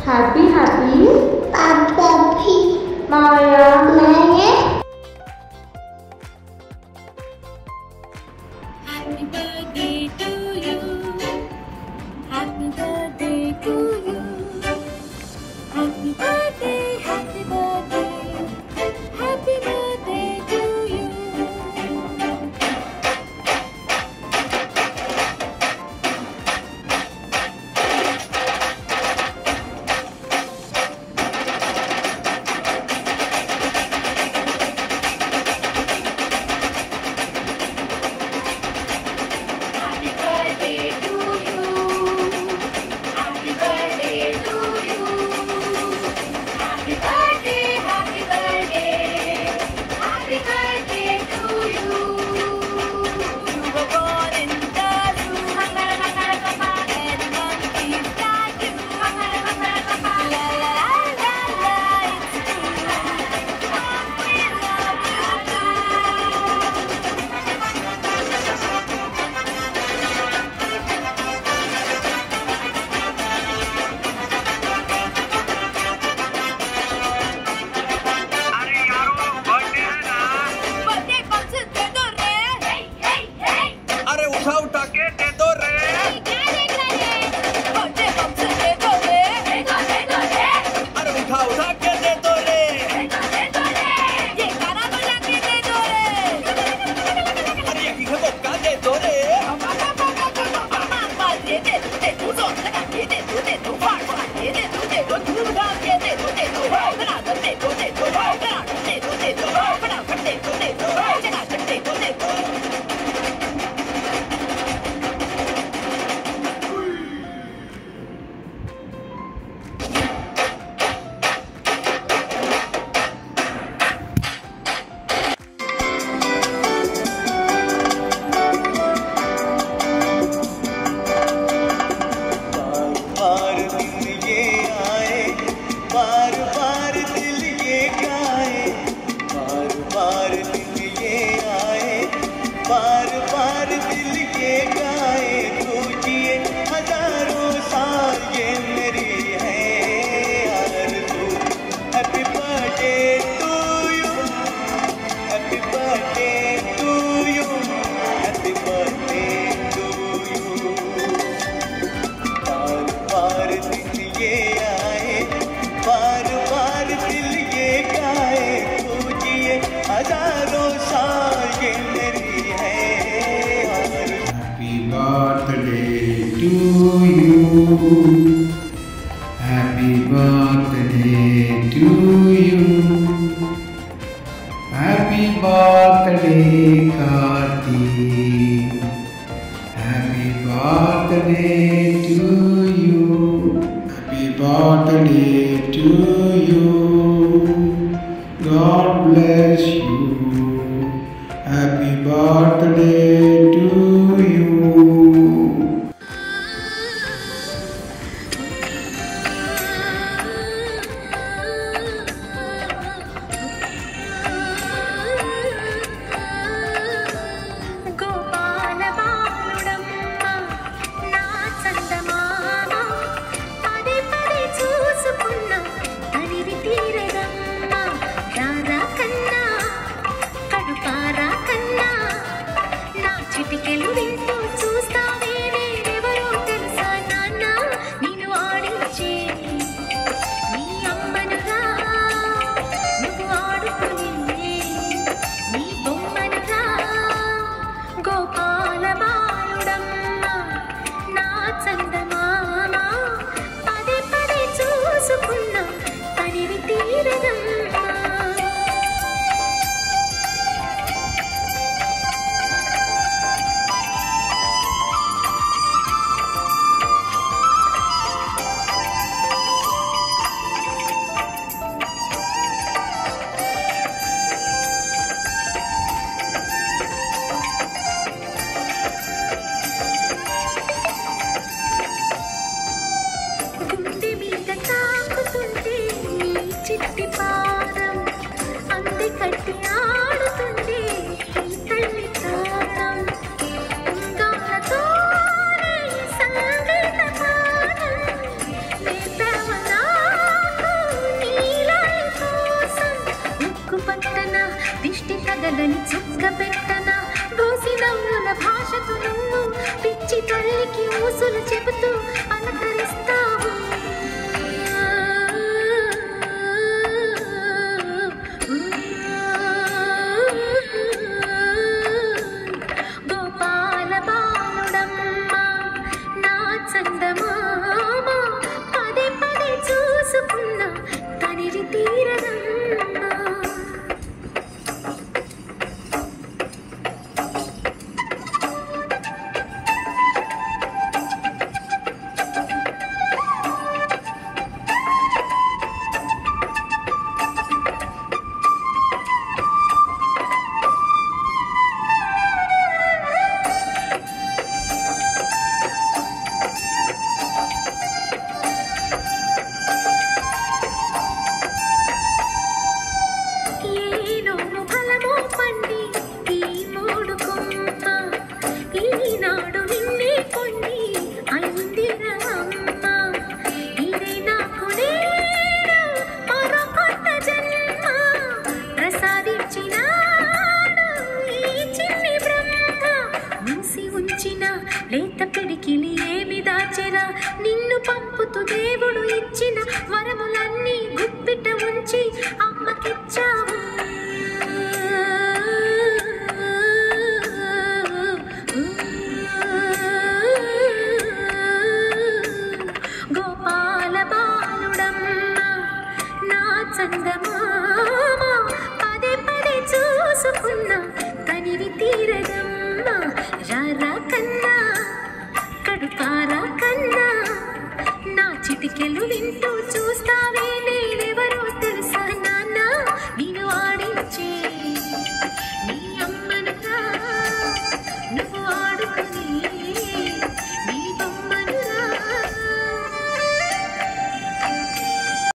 Happy happy happy మావయ్య మాయ Happy birthday to you. Happy birthday to you. Happy birthday, happy birthday. Happy birthday to you. Happy birthday to you. Happy birthday to you. Happy birthday, happy birthday. Happy birthday to you. You were born in the room. And monkey like you. La la la la, it's true. We love you too. अरे यारो birthday है ना। Birthday function दे दो रे। अरे उठा उठा के दे दो रे। क्या देख रहे हैं? बर्थडे फंक्शन दे दो रे। अरे उठा उठा के दे दो रे। ये गाना बजा के दे दो रे। अरे ये की का दे दो रे। बार दिन ये आए, बार बार दिल ये गाए, बार बार दिन ये आए, बार बार दिल ये गाए, तू जिए हजारों साल ये मेरी है आरज़ू। Happy birthday to you, happy birthday to you, happy birthday to you. बार बार दिन ये आए, बार बार दिल ये गाए, पूजिए हजारों साल ये मेरी है आरज़ू। Happy birthday to you. Happy birthday to you. Happy birthday, Kartik. Happy birthday to you. Happy birthday to you. God bless you. Happy birthday to you. Gopala బాలుడమ్మ నా చందమామ పదే పదే చూసుకున్నా చెల్లదని చుక్క పెట్టన దోసి నవ్వుల భాషతో నువ్వు పిచ్చి తల్లికి ఊసులు చెబుతూ అలకరిస్తావు గోపాల బాలుడమ్మ నా చందమామ పదే పదే చూసుకున్న తనివి తీరదమ్మా లేత పిడికిలి ఏమి దాచెరా నిన్ను పంపుతూ దేవుడు ఇచ్చిన వరములన్నీ గుప్పిట ఉంచి అమ్మకిచ్చావు గోపాల బాలుడమ్మ నా చందమామ పదే పదే చూసుకున్న తనివి తీరదమ్మ రారా కన్నా కడుపారా కన్నా నా చిటికెలు వింటూ చూస్తావే